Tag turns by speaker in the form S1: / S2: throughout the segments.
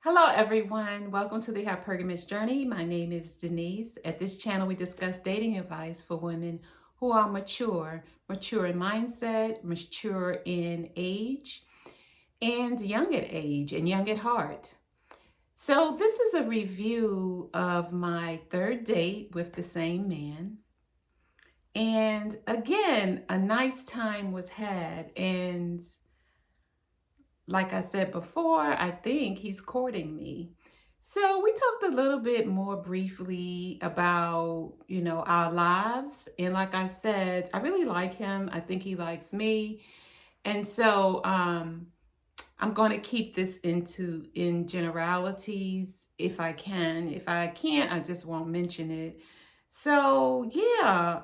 S1: Hello, everyone. Welcome to the Hypergamy Journey. My name is Denise. At this channel, we discuss dating advice for women who are mature in mindset, mature in age, and young at age and young at heart. So, this is a review of my third date with the same man. And again, a nice time was had. And like I said before, I think he's courting me. So we talked a little bit more briefly about, our lives. And like I said, I really like him. I think he likes me. And so I'm going to keep this in generalities if I can. If I can't, I just won't mention it. So yeah,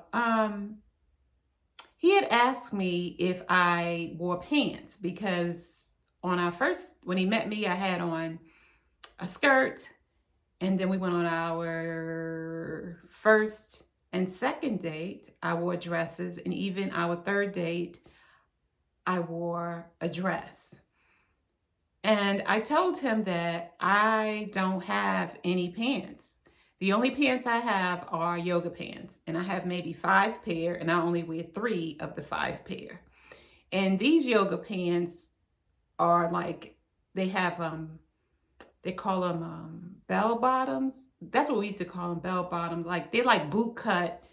S1: he had asked me if I wore pants because when he met me, I had on a skirt, and then we went on our first and second date. I wore dresses, and even our third date, I wore a dress. And I told him that I don't have any pants. The only pants I have are yoga pants, and I have maybe 5 pair, and I only wear 3 of the 5 pair. And these yoga pants are like, they have they call them bell bottoms. That's what we used to call them, bell bottoms. Like they're like boot cut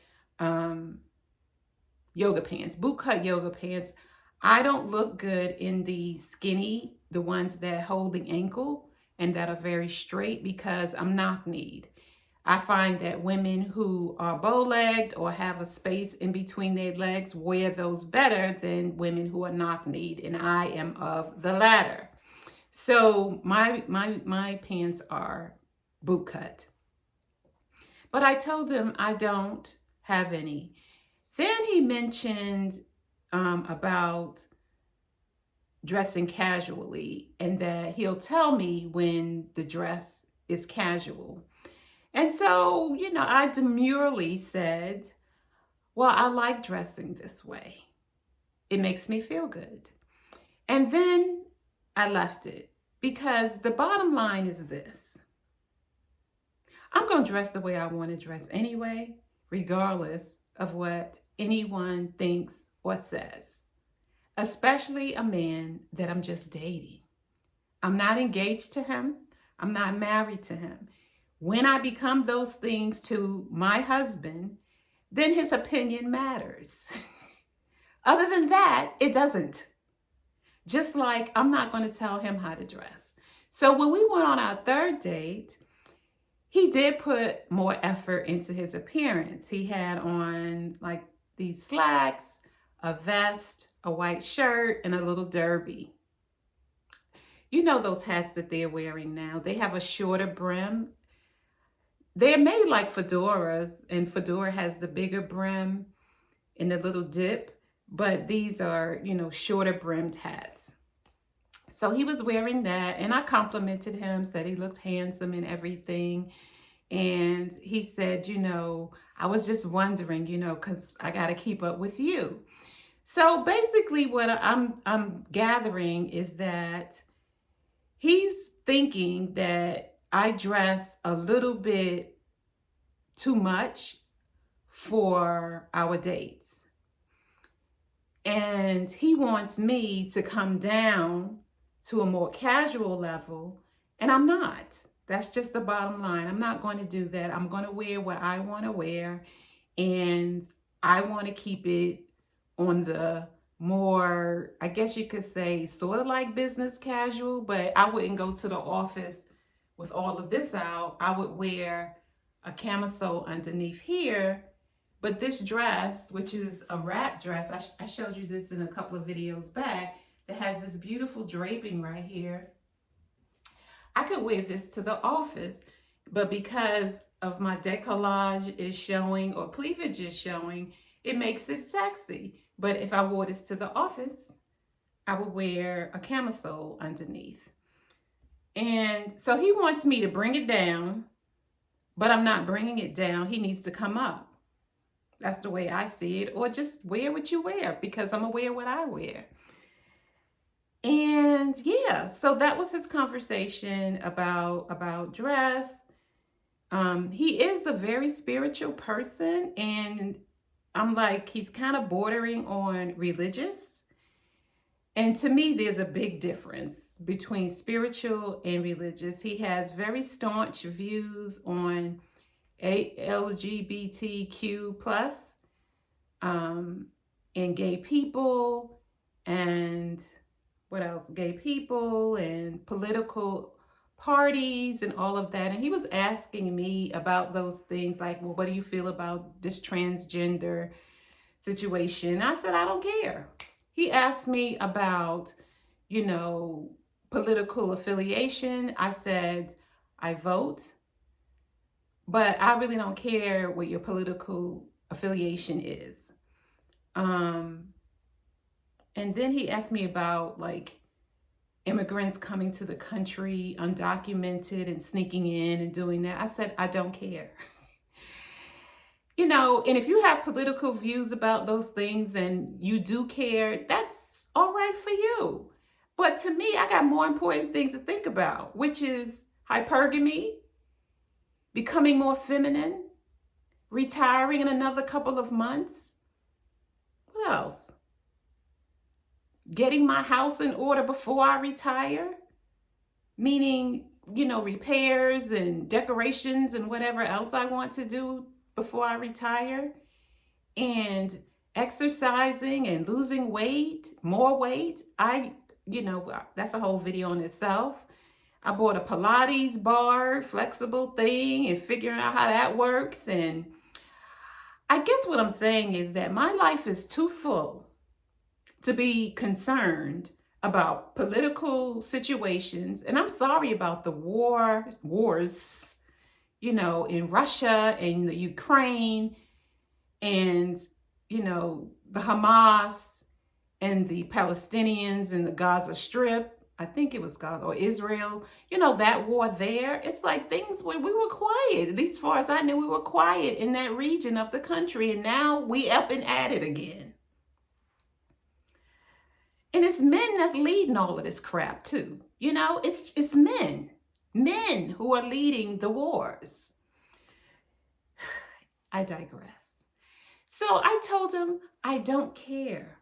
S1: yoga pants. Boot cut yoga pants. I don't look good in the skinny, the ones that hold the ankle and that are very straight because I'm knock-kneed. I find that women who are bow-legged or have a space in between their legs wear those better than women who are knock-kneed, and I am of the latter. So my pants are boot cut. But I told him I don't have any. Then he mentioned about dressing casually and that he'll tell me when the dress is casual. And so, I demurely said, well, I like dressing this way. It makes me feel good. And then I left it because the bottom line is this. I'm going to dress the way I want to dress anyway, regardless of what anyone thinks or says, especially a man that I'm just dating. I'm not engaged to him. I'm not married to him. When I become those things to my husband, then his opinion matters. Other than that, it doesn't. Just like I'm not going to tell him how to dress. So when we went on our third date, he did put more effort into his appearance. He had on like these slacks, a vest, a white shirt, and a little derby. You know those hats that they're wearing now. They have a shorter brim. They're made like fedoras, and fedora has the bigger brim and the little dip, but these are, shorter brimmed hats. So he was wearing that, and I complimented him, said he looked handsome and everything. And he said, I was just wondering, because I got to keep up with you. So basically what I'm gathering is that he's thinking that I dress a little bit too much for our dates. And he wants me to come down to a more casual level, and I'm not. That's just the bottom line. I'm not going to do that. I'm going to wear what I want to wear, and I want to keep it on the more, I guess you could say, sort of like business casual, but I wouldn't go to the office with all of this out. I would wear a camisole underneath here, but this dress, which is a wrap dress, I showed you this in a couple of videos back, that has this beautiful draping right here. I could wear this to the office, but because of my décollage is showing or cleavage is showing, it makes it sexy. But if I wore this to the office, I would wear a camisole underneath. And so he wants me to bring it down, but I'm not bringing it down. He needs to come up. That's the way I see it. Or just wear what you wear, because I'm going to wear what I wear. And yeah, so that was his conversation about dress. He is a very spiritual person, and I'm like, he's kind of bordering on religious. And to me, there's a big difference between spiritual and religious. He has very staunch views on LGBTQ plus, um, and gay people, and what else? Gay people and political parties and all of that. And he was asking me about those things like, well, what do you feel about this transgender situation? I said, I don't care. He asked me about, you know, political affiliation. I said, I vote, but I really don't care what your political affiliation is. And then he asked me about like immigrants coming to the country undocumented and sneaking in and doing that. I said, I don't care. You know, and if you have political views about those things and you do care, that's all right for you. But to me, I got more important things to think about, which is hypergamy, becoming more feminine, retiring in another couple of months. What else? Getting my house in order before I retire, meaning, you know, repairs and decorations and whatever else I want to do before I retire, and exercising and losing weight, more weight. You know, that's a whole video in itself. I bought a Pilates bar, flexible thing, and figuring out how that works. And I guess what I'm saying is that my life is too full to be concerned about political situations. And I'm sorry about the wars, you know, in Russia and the Ukraine, and, you know, the Hamas and the Palestinians in the Gaza Strip. I think it was Gaza or Israel, you know, that war there. It's like things when we were quiet, at least as far as I knew, we were quiet in that region of the country. And now we up and at it again. And it's men that's leading all of this crap too. You know, it's men who are leading the wars. I digress. So I told him I don't care.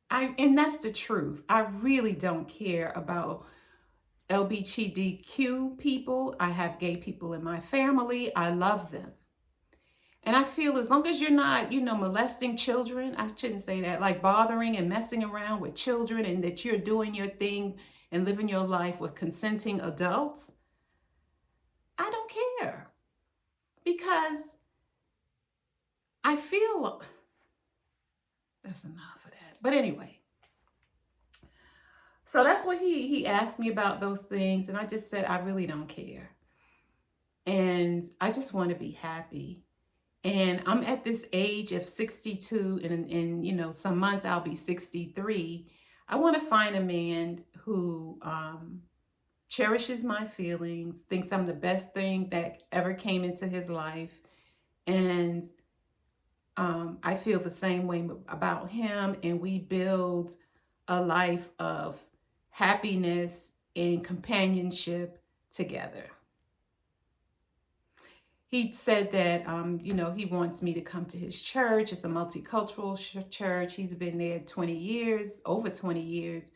S1: And that's the truth. I really don't care about LGBTQ people. I have gay people in my family. I love them. And I feel as long as you're not, you know, molesting children, I shouldn't say that, like bothering and messing around with children, and that you're doing your thing and living your life with consenting adults, I don't care. Because I feel that's enough of that. But anyway, so that's what he asked me about those things. And I just said, I really don't care. And I just want to be happy. And I'm at this age of 62, and in, you know, some months I'll be 63. I want to find a man who cherishes my feelings, thinks I'm the best thing that ever came into his life. And I feel the same way about him. And we build a life of happiness and companionship together. He said that, you know, he wants me to come to his church. It's a multicultural church. He's been there 20 years, over 20 years.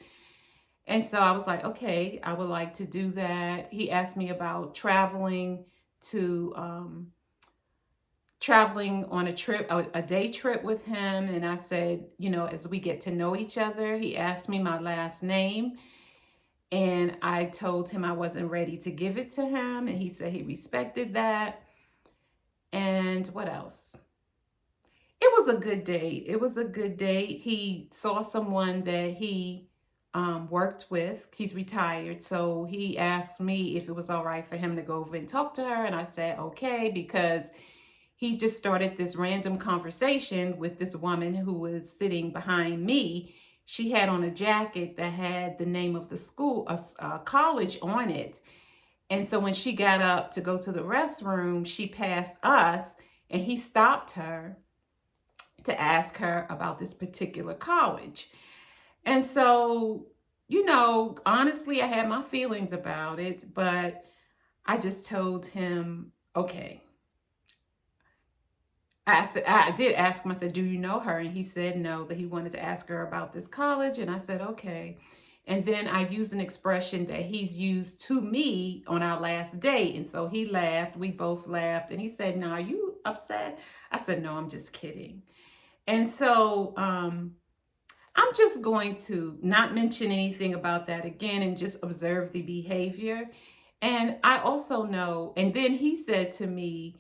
S1: And so I was like, okay, I would like to do that. He asked me about traveling on a trip, a day trip with him. And I said, you know, as we get to know each other, he asked me my last name. And I told him I wasn't ready to give it to him. And he said he respected that. And what else? It was a good date. It was a good date. He saw someone that he worked with. He's retired. So he asked me if it was all right for him to go over and talk to her. And I said, okay, because he just started this random conversation with this woman who was sitting behind me. She had on a jacket that had the name of the school, a college on it. And so when she got up to go to the restroom, she passed us, and he stopped her to ask her about this particular college. And so honestly, I had my feelings about it, but I just told him, okay. I did ask him, I said, do you know her? And he said no, that he wanted to ask her about this college. And I said, okay. And then I used an expression that he's used to me on our last date. And so he laughed. We both laughed. And he said, no, are you upset? I said, no, I'm just kidding. And so I'm just going to not mention anything about that again and just observe the behavior. And I also know, and then he said to me,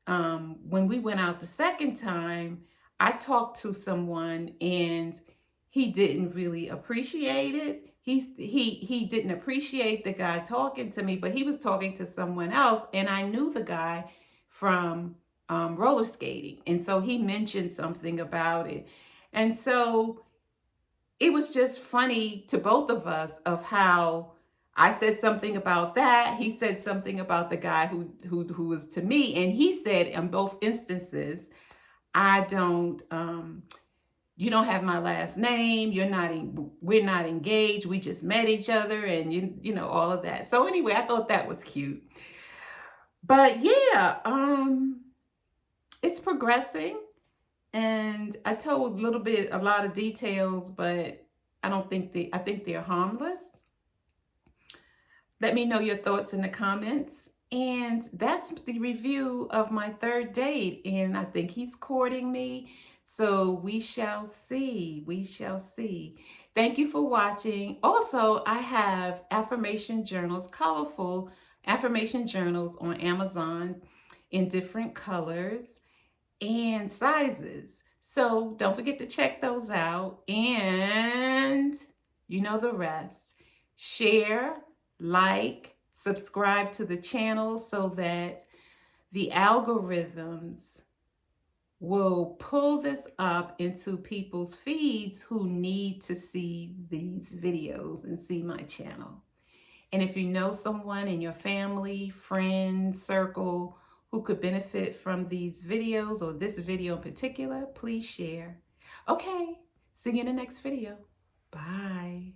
S1: when we went out the second time, I talked to someone and he didn't really appreciate it. He didn't appreciate the guy talking to me, but he was talking to someone else, and I knew the guy from roller skating, and so he mentioned something about it, and so it was just funny to both of us of how I said something about that. He said something about the guy who was to me, and he said in both instances, I don't. You don't have my last name. We're not engaged. We just met each other, and you know all of that. So anyway, I thought that was cute. But yeah, it's progressing. And I told a lot of details, but I think they're harmless. Let me know your thoughts in the comments. And that's the review of my third date. And I think he's courting me. So we shall see. We shall see. Thank you for watching. Also, I have affirmation journals, colorful affirmation journals on Amazon in different colors and sizes. So don't forget to check those out. And you know the rest. Share, like, subscribe to the channel so that the algorithms will pull this up into people's feeds who need to see these videos and see my channel. And if you know someone in your family, friend, circle who could benefit from these videos or this video in particular, please share. Okay, see you in the next video. Bye.